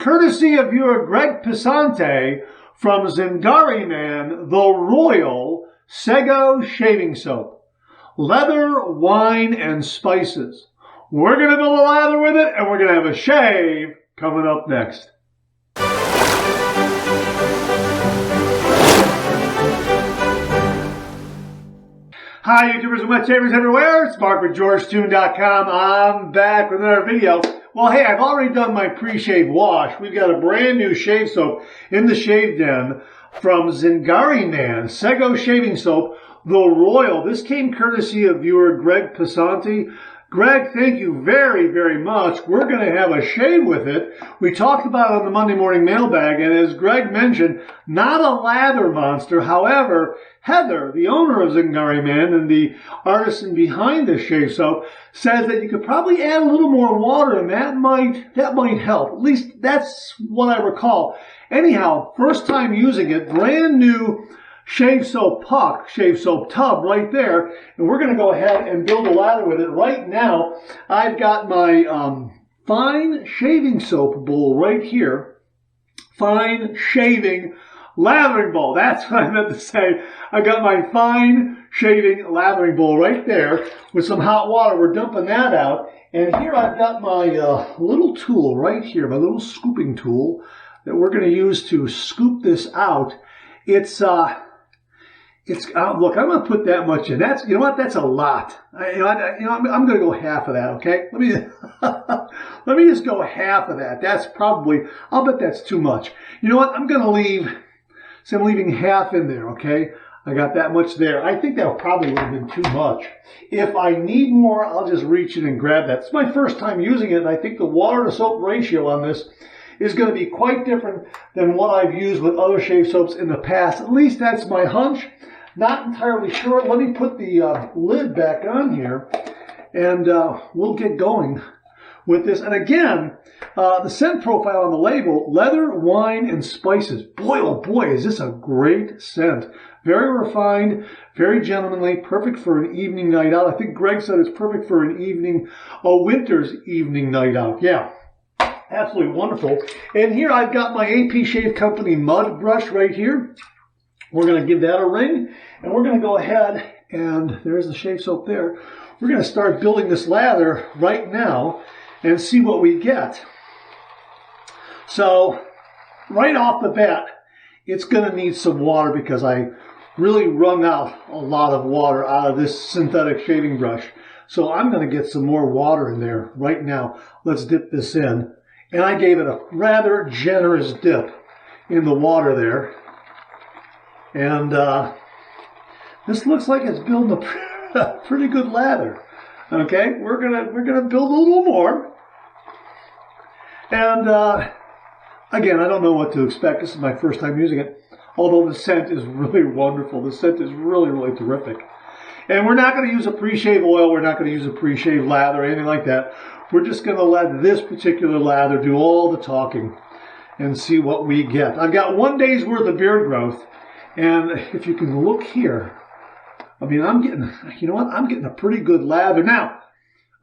courtesy of viewer Greg Pesanti from Zingari Man, the Royal Sego Shaving Soap. Leather, wine, and spices. We're going to build a lather with it, and we're going to have a shave coming up next. Hi, YouTubers and wet shavers everywhere. It's Mark with GeorgeTune.com. I'm back with another video. Well, hey, I've already done my pre-shave wash. We've got a brand new shave soap in the shave den from Zingari Man, Sego Shaving Soap, the Royal. This came courtesy of viewer Greg Pesanti. Greg, thank you very, very much. We're going to have a shave with it. We talked about it on the Monday morning mailbag, and as Greg mentioned, not a lather monster. However, Heather, the owner of Zingari Man and the artisan behind this shave soap, says that you could probably add a little more water, and that might help. At least that's what I recall. Anyhow, first time using it, brand new shave soap puck, shave soap tub right there, and we're going to go ahead and build a lather with it. Right now, I've got my fine shaving soap bowl right here. Fine shaving lathering bowl. That's what I meant to say. I got my fine shaving lathering bowl right there with some hot water. We're dumping that out, and here I've got my little tool right here, my little scooping tool that we're going to use to scoop this out. Look, I'm going to put that much in. That's, you know what? That's a lot. I'm going to go half of that. Okay, let me just go half of that. That's probably, I'll bet that's too much. You know what? I'm going to leave. So I'm leaving half in there. Okay, I got that much there. I think that probably would have been too much. If I need more, I'll just reach in and grab that. It's my first time using it, and I think the water to soap ratio on this is going to be quite different than what I've used with other shave soaps in the past. At least that's my hunch. Not entirely sure. Let me put the lid back on here, and we'll get going with this. And again, the scent profile on the label, leather, wine, and spices. Boy, oh boy, is this a great scent. Very refined, very gentlemanly, perfect for an evening night out. I think Greg said it's perfect for an evening, a winter's evening night out. Yeah. Absolutely wonderful. And here I've got my AP Shave Company mud brush right here. We're going to give that a ring, and we're going to go ahead, and there's the shave soap there. We're going to start building this lather right now and see what we get. So right off the bat, it's going to need some water because I really wrung out a lot of water out of this synthetic shaving brush. So I'm going to get some more water in there right now. Let's dip this in. And I gave it a rather generous dip in the water there. And this looks like it's building a pretty good lather. Okay, we're gonna build a little more. And again, I don't know what to expect. This is my first time using it. Although the scent is really wonderful. The scent is really, really terrific. And we're not going to use a pre-shave oil. We're not going to use a pre-shave lather or anything like that. We're just going to let this particular lather do all the talking and see what we get. I've got 1 day's worth of beard growth. And if you can look here, I mean, I'm getting, you know what? I'm getting a pretty good lather. Now,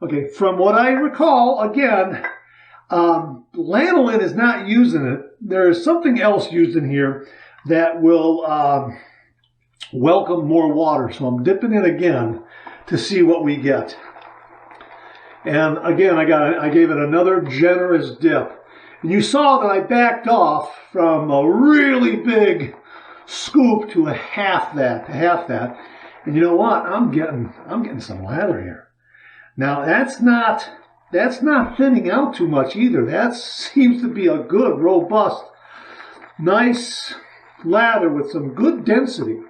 okay, from what I recall, again, lanolin is not used in it. There is something else used in here that will welcome more water. So I'm dipping it again to see what we get. And again, I gave it another generous dip. And you saw that I backed off from a really big scoop to a half that. And you know what? I'm getting some lather here. Now that's not thinning out too much either. That seems to be a good, robust, nice lather with some good density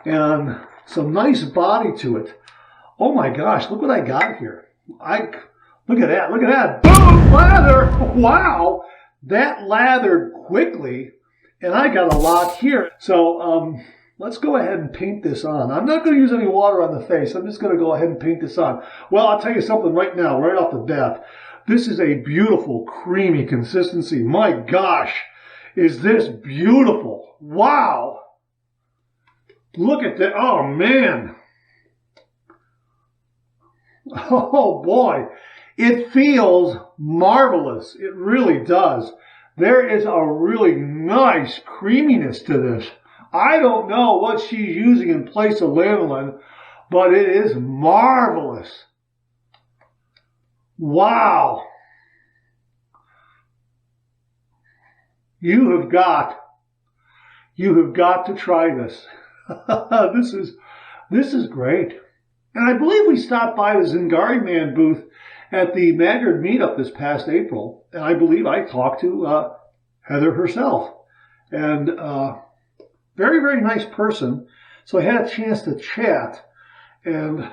and some nice body to it. Oh my gosh, look what I got here. Look at that. Boom, lather. Wow. That lathered quickly. And I got a lot here. So let's go ahead and paint this on. I'm not going to use any water on the face. I'm just going to go ahead and paint this on. Well, I'll tell you something right now, right off the bat. This is a beautiful, creamy consistency. My gosh, is this beautiful. Wow. Look at that. Oh, man. Oh, boy. It feels marvelous. It really does. There is a really nice creaminess to this. I don't know what she's using in place of lanolin, but it is marvelous. Wow. You have got to try this. This is great. And I believe we stopped by the Zingari Man booth at the Maggard meetup this past April. And I believe I talked to Heather herself. And very, very nice person. So I had a chance to chat. And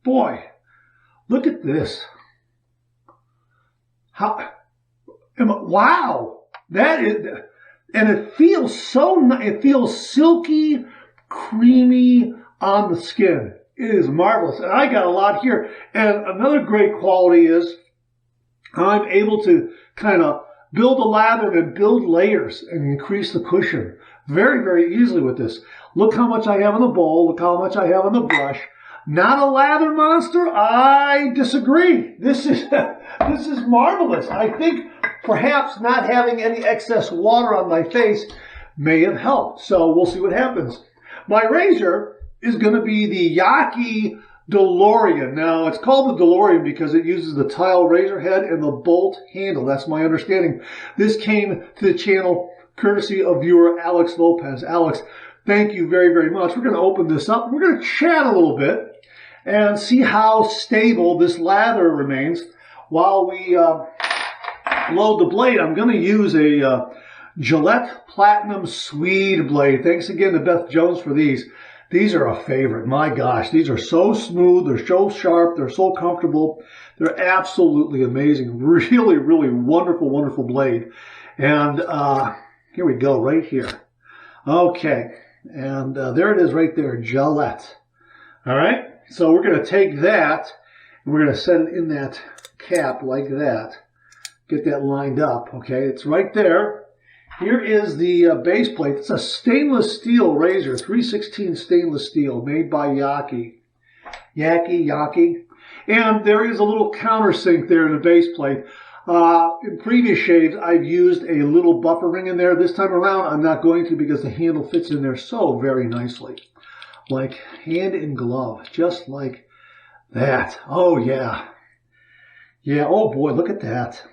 boy, look at this. Wow. That is, and it feels so nice. It feels silky, creamy on the skin. It is marvelous. And I got a lot here. And another great quality is I'm able to kind of build a lather and build layers and increase the cushion very, very easily with this. Look how much I have in the bowl. Look how much I have in the brush. Not a lather monster? I disagree. This is marvelous. I think perhaps not having any excess water on my face may have helped. So we'll see what happens. My razor is going to be the Yaki DeLorean. Now, it's called the DeLorean because it uses the tile razor head and the bolt handle. That's my understanding. This came to the channel courtesy of viewer Alex Lopez. Alex, thank you very, very much. We're going to open this up. We're going to chat a little bit and see how stable this lather remains. While we load the blade, I'm going to use a Gillette Platinum Swede blade. Thanks again to Beth Jones for these. These are a favorite. My gosh, these are so smooth. They're so sharp. They're so comfortable. They're absolutely amazing. Really, really wonderful, wonderful blade. And here we go, right here. Okay, and there it is right there, Gillette. All right, so we're going to take that, and we're going to set it in that cap like that. Get that lined up, okay? It's right there. Here is the base plate. It's a stainless steel razor, 316 stainless steel, made by Yaki. Yaki. And there is a little countersink there in the base plate. In previous shaves, I've used a little buffer ring in there. This time around, I'm not going to because the handle fits in there so very nicely. Like hand in glove, just like that. Oh, yeah. Yeah, oh boy, look at that.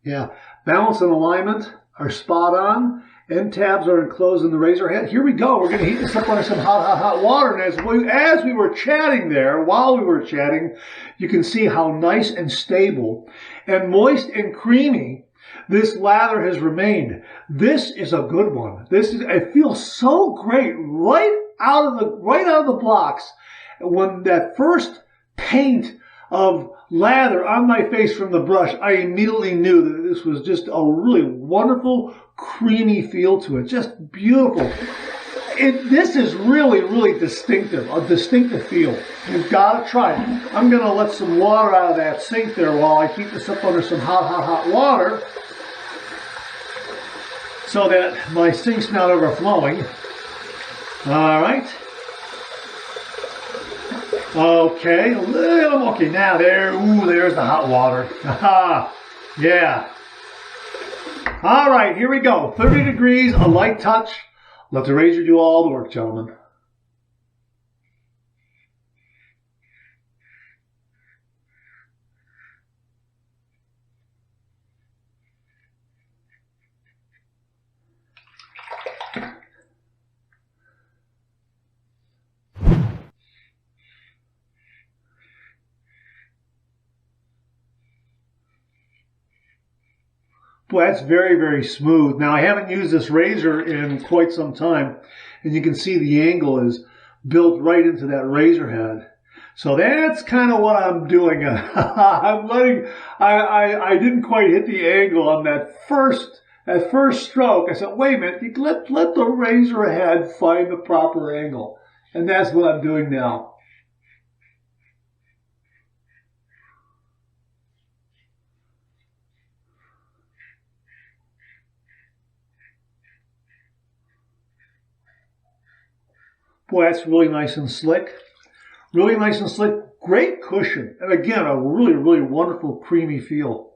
Yeah, balance and alignment are spot on. End tabs are enclosed in the razor head. Here we go. We're going to heat this up under some hot water. And as we were chatting there, while we were chatting, you can see how nice and stable and moist and creamy this lather has remained. This is a good one. It feels so great right out of the blocks. When that first paint of lather on my face from the brush, I immediately knew that this was just a really wonderful, creamy feel to it. Just beautiful. This is really, really distinctive, a distinctive feel. You've got to try it. I'm going to let some water out of that sink there while I keep this up under some hot water so that my sink's not overflowing. All right. Okay, a little, okay, now there's the hot water. Yeah. All right, here we go. 30 degrees, a light touch. Let the razor do all the work, gentlemen. Boy, that's very, very smooth. Now, I haven't used this razor in quite some time, and you can see the angle is built right into that razor head. So that's kind of what I'm doing. I didn't quite hit the angle on that first stroke. I said, wait a minute, let the razor head find the proper angle. And that's what I'm doing now. Boy, that's really nice and slick. Really nice and slick. Great cushion. And again, a really, really wonderful creamy feel.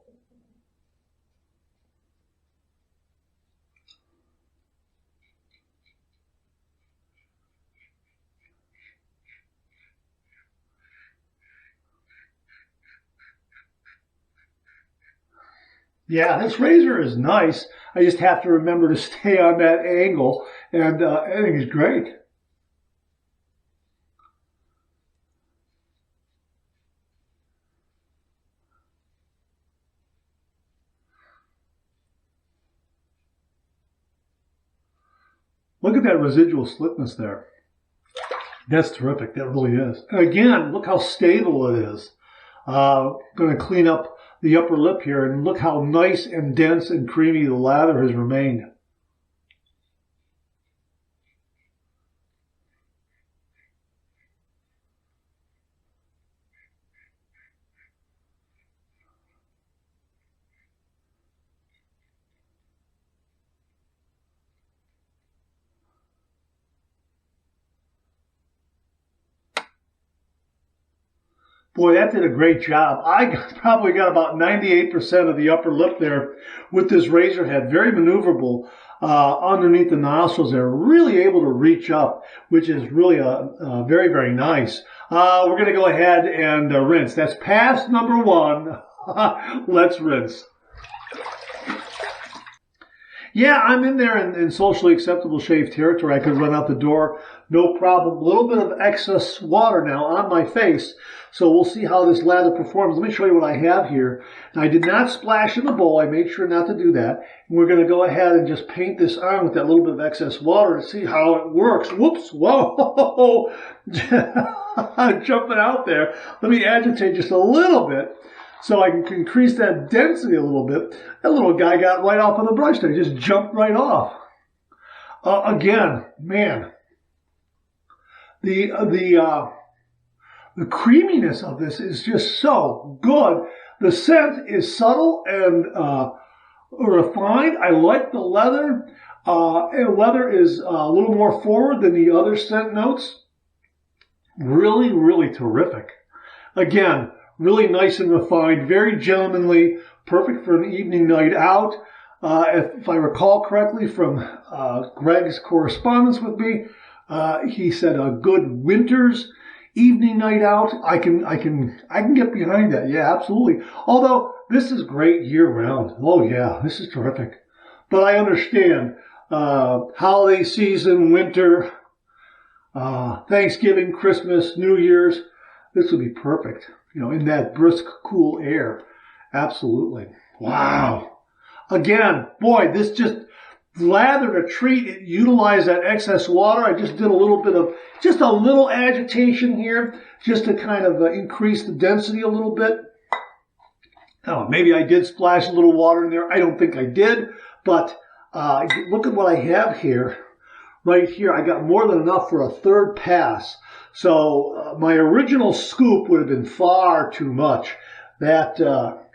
Yeah, this razor is nice. I just have to remember to stay on that angle, and I think it's great. Look at that residual slickness there. That's terrific. That really is. And again, look how stable it is. I'm going to clean up the upper lip here, and look how nice and dense and creamy the lather has remained. Boy, that did a great job. I probably got about 98% of the upper lip there with this razor head. Very maneuverable underneath the nostrils there. Really able to reach up, which is really very, very nice. We're going to go ahead and rinse. That's pass number 1. Let's rinse. Yeah, I'm in there in socially acceptable shave territory. I could run out the door, no problem. A little bit of excess water now on my face, so we'll see how this lather performs. Let me show you what I have here. Now, I did not splash in the bowl. I made sure not to do that. And we're going to go ahead and just paint this on with that little bit of excess water to see how it works. Whoops, whoa, jumping out there. Let me agitate just a little bit, so I can increase that density a little bit. That little guy got right off on the brush there. Just jumped right off. Again, man, the creaminess of this is just so good. The scent is subtle and refined. I like the leather. And leather is a little more forward than the other scent notes. Really, really terrific. Again, really nice and refined, very gentlemanly, perfect for an evening night out. If I recall correctly from Greg's correspondence with me, he said a good winter's evening night out. I can get behind that. Yeah, absolutely. Although this is great year round. Oh yeah, this is terrific. But I understand holiday season, winter, Thanksgiving, Christmas, New Year's. This would be perfect. You know, in that brisk, cool air. Absolutely. Wow. Again, boy, this just lathered a treat. It utilized that excess water. I just did a little bit of, just a little agitation here, just to kind of increase the density a little bit. Oh, maybe I did splash a little water in there. I don't think I did, but look at what I have here. Right here, I got more than enough for a third pass. So my original scoop would have been far too much. That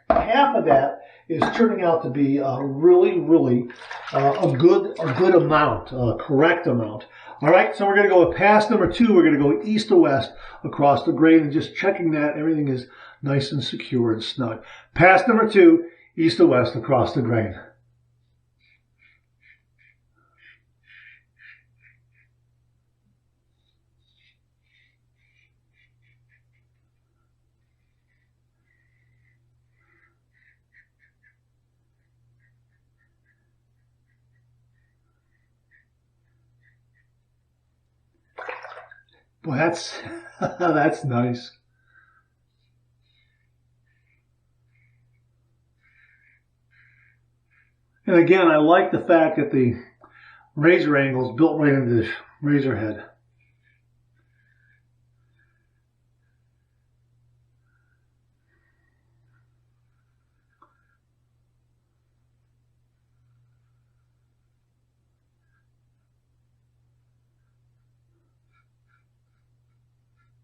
half of that is turning out to be really, really a good amount, a correct amount. All right, so we're going to go with pass number 2. We're going to go east to west across the grain and just checking that everything is nice and secure and snug. Pass number 2, east to west across the grain. Well, that's nice. And again, I like the fact that the razor angle is built right into the razor head.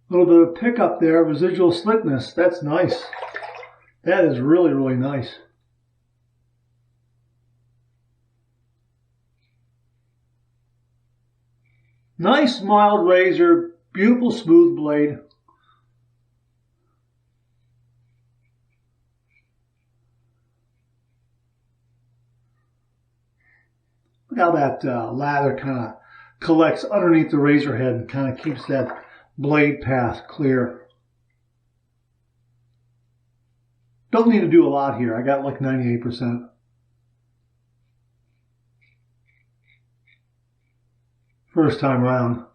A little bit of pickup there, residual slickness. That's nice. That is really, really nice. Nice mild razor, beautiful smooth blade. Look how that lather kind of collects underneath the razor head and kind of keeps that blade path clear. Don't need to do a lot here. I got like 98%. First time around.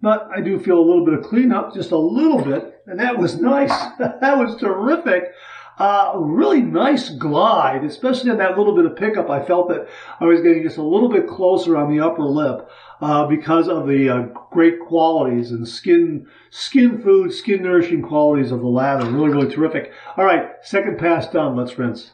But I do feel a little bit of cleanup, just a little bit, and that was nice. That was terrific. Really nice glide, especially on that little bit of pickup. I felt that I was getting just a little bit closer on the upper lip because of the great qualities and skin food, skin nourishing qualities of the lather. Really, really terrific. All right, second pass done. Let's rinse.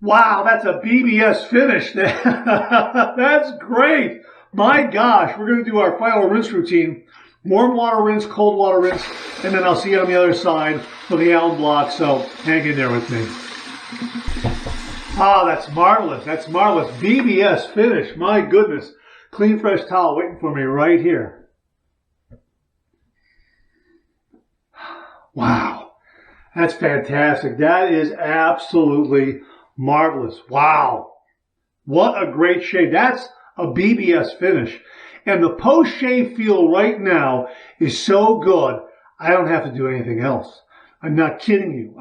Wow, that's a BBS finish. That's great. My gosh, we're going to do our final rinse routine. Warm water rinse, cold water rinse, and then I'll see you on the other side for the alum block, so hang in there with me. Ah, that's marvelous. That's marvelous. BBS finish. My goodness. Clean, fresh towel waiting for me right here. Wow. That's fantastic. That is absolutely marvelous. Wow. What a great shave. That's a BBS finish. And the post-shave feel right now is so good, I don't have to do anything else. I'm not kidding you.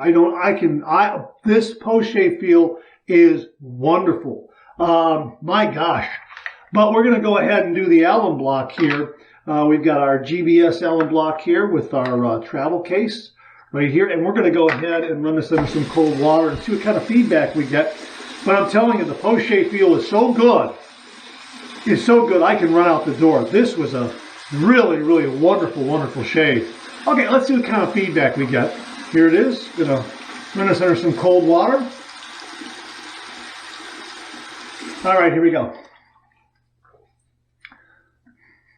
This post-shave feel is wonderful. My gosh. But we're going to go ahead and do the alum block here. We've got our GBS alum block here with our travel case right here. And we're going to go ahead and run this under some cold water and see what kind of feedback we get. But I'm telling you, the post-shave feel is so good. It's so good I can run out the door. This was a really, really wonderful, wonderful shave. Okay, let's see what kind of feedback we get. Here it is. Going to run this under some cold water. All right, here we go.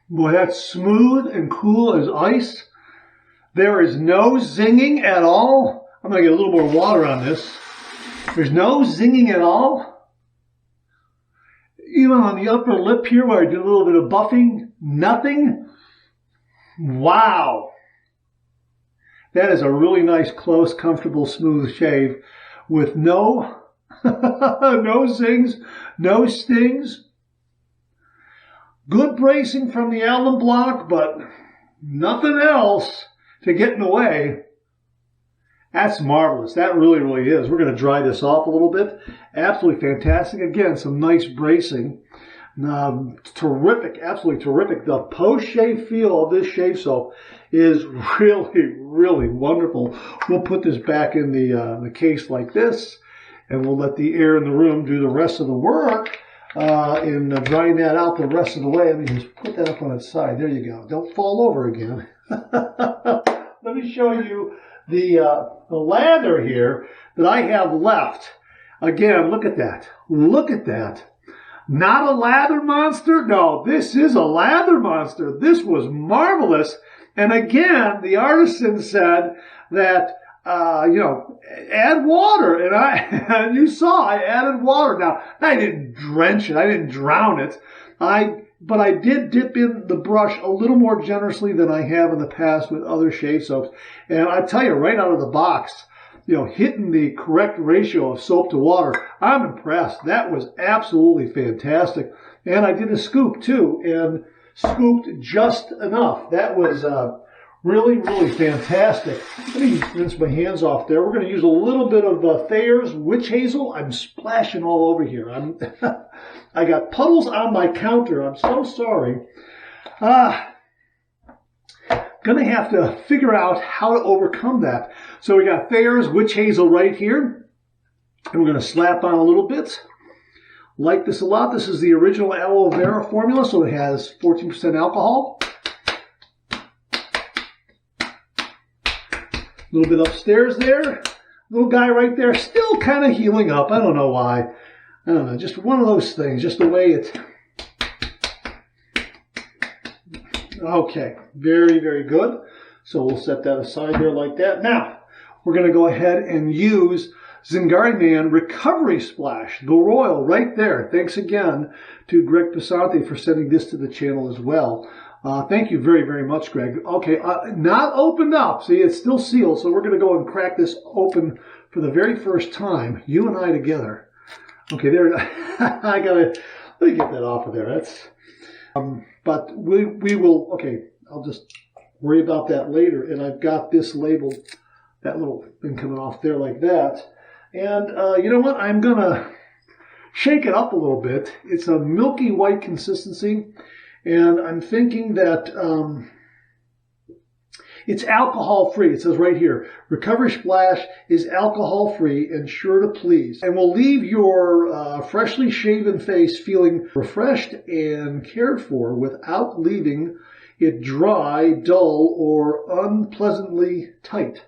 Boy, that's smooth and cool as ice. There is no zinging at all. I'm going to get a little more water on this. There's no zinging at all. Even on the upper lip here where I did a little bit of buffing, nothing. Wow. That is a really nice, close, comfortable, smooth shave with no, no zings, no stings. Good bracing from the alum block, but nothing else to get in the way. That's marvelous. That really, really is. We're going to dry this off a little bit. Absolutely fantastic. Again, some nice bracing. Terrific. Absolutely terrific. The post-shave feel of this shave soap is really, really wonderful. We'll put this back in the case like this, and we'll let the air in the room do the rest of the work in drying that out the rest of the way. Let me just put that up on its side. There you go. Don't fall over again. Let me show you the lather here that I have left. Again, look at that. Look at that. Not a lather monster? No, this is a lather monster. This was marvelous. And again, the artisan said that, add water. And you saw I added water. Now, I didn't drench it. I didn't drown it. But I did dip in the brush a little more generously than I have in the past with other shave soaps. And I tell you, right out of the box, hitting the correct ratio of soap to water, I'm impressed. That was absolutely fantastic. And I did a scoop too, and scooped just enough. That was really, really fantastic. Let me rinse my hands off there. We're going to use a little bit of Thayer's Witch Hazel. I'm splashing all over here. I got puddles on my counter. I'm so sorry. Gonna have to figure out how to overcome that. So we got Thayer's Witch Hazel right here. And we're gonna slap on a little bit. Like this a lot. This is the original aloe vera formula, so it has 14% alcohol. A little bit upstairs there. Little guy right there, still kind of healing up. I don't know why. I don't know, just one of those things, just the way it... Okay, very, very good. So we'll set that aside there like that. Now, we're going to go ahead and use Zingari Man Recovery Splash, the Royal, right there. Thanks again to Greg Pesanti for sending this to the channel as well. Thank you very, very much, Greg. Okay, not opened up. See, it's still sealed, so we're going to go and crack this open for the very first time, you and I together. Okay, there. I got to Let me get that off of there. That's, but we will, okay, I'll just worry about that later. And I've got this label, that little thing coming off there like that. And you know what? I'm going to shake it up a little bit. It's a milky white consistency. And I'm thinking that it's alcohol-free. It says right here, Recovery Splash is alcohol-free and sure to please. And will leave your freshly shaven face feeling refreshed and cared for without leaving it dry, dull, or unpleasantly tight.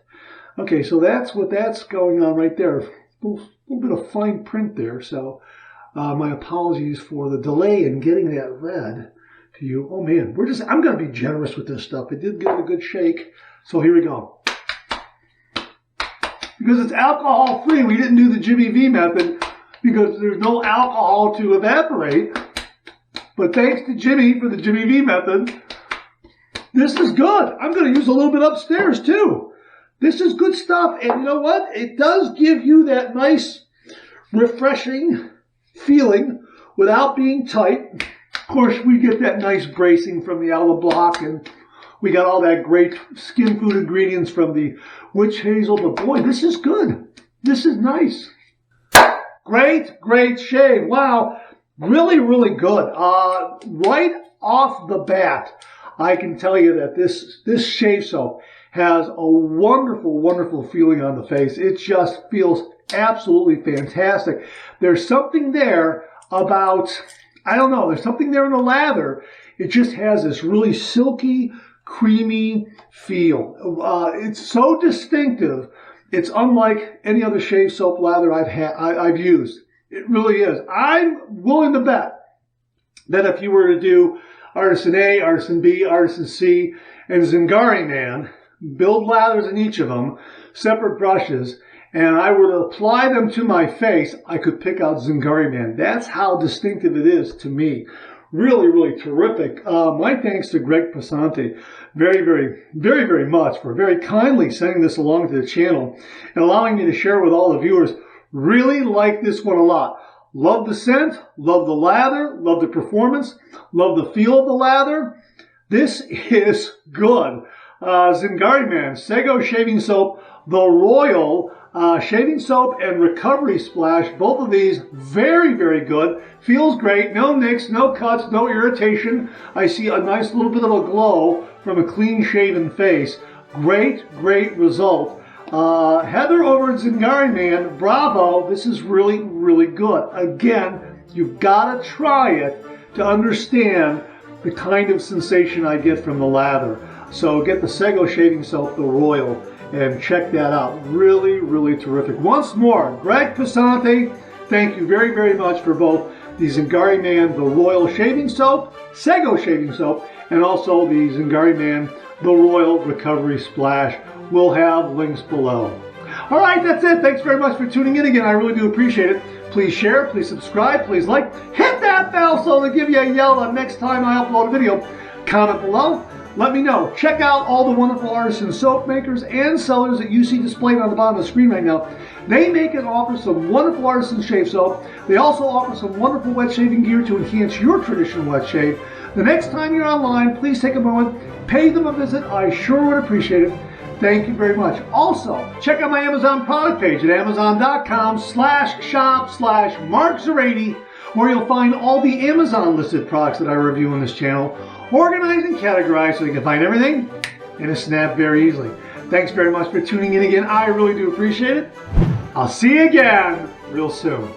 Okay, so that's what that's going on right there. A little bit of fine print there, so my apologies for the delay in getting that read to you. Oh man, I'm going to be generous with this stuff. It did give it a good shake, so here we go. Because it's alcohol free, we didn't do the Jimmy V method because there's no alcohol to evaporate. But thanks to Jimmy for the Jimmy V method, this is good. I'm going to use a little bit upstairs too. This is good stuff, and you know what? It does give you that nice, refreshing feeling without being tight. Of course, we get that nice bracing from the aloe block, and we got all that great skin food ingredients from the witch hazel. But boy, this is good. This is nice. Great, great shave. Wow, really, really good. Right off the bat, I can tell you that this shave soap has a wonderful, wonderful feeling on the face. It just feels absolutely fantastic. There's something there about, I don't know, there's something there in the lather. It just has this really silky, creamy feel. It's so distinctive. It's unlike any other shave soap lather I've used. It really is. I'm willing to bet that if you were to do Artisan A, Artisan B, Artisan C, and Zingari Man, build lathers in each of them, separate brushes, and I were to apply them to my face, I could pick out Zingari Man. That's how distinctive it is to me. Really, really terrific. My thanks to Greg Pesanti very, very, very, very much for very kindly sending this along to the channel and allowing me to share with all the viewers. Really like this one a lot. Love the scent, love the lather, love the performance, love the feel of the lather. This is good. Zingari Man, Sego Shaving Soap, the Royal Shaving Soap and Recovery Splash. Both of these very, very good. Feels great. No nicks, no cuts, no irritation. I see a nice little bit of a glow from a clean shaven face. Great, great result. Heather over at Zingari Man, bravo. This is really, really good. Again, you've got to try it to understand the kind of sensation I get from the lather. So get the Sego Shaving Soap, the Royal, and check that out. Really, really terrific. Once more, Greg Pesanti, thank you very, very much for both the Zingari Man, the Royal Shaving Soap, Sego Shaving Soap, and also the Zingari Man, the Royal Recovery Splash. We'll have links below. All right, that's it. Thanks very much for tuning in again. I really do appreciate it. Please share, please subscribe, please like, hit that bell so they'll give you a yell the next time I upload a video. Comment below. Let me know. Check out all the wonderful artisan soap makers and sellers that you see displayed on the bottom of the screen right now. They make and offer some wonderful artisan shave soap. They also offer some wonderful wet shaving gear to enhance your traditional wet shave. The next time you're online, please take a moment, pay them a visit. I sure would appreciate it. Thank you very much. Also, check out my Amazon product page at amazon.com/shop/MarkZerati, where you'll find all the Amazon listed products that I review on this channel, organized and categorized so you can find everything in a snap very easily. Thanks very much for tuning in again. I really do appreciate it. I'll see you again real soon.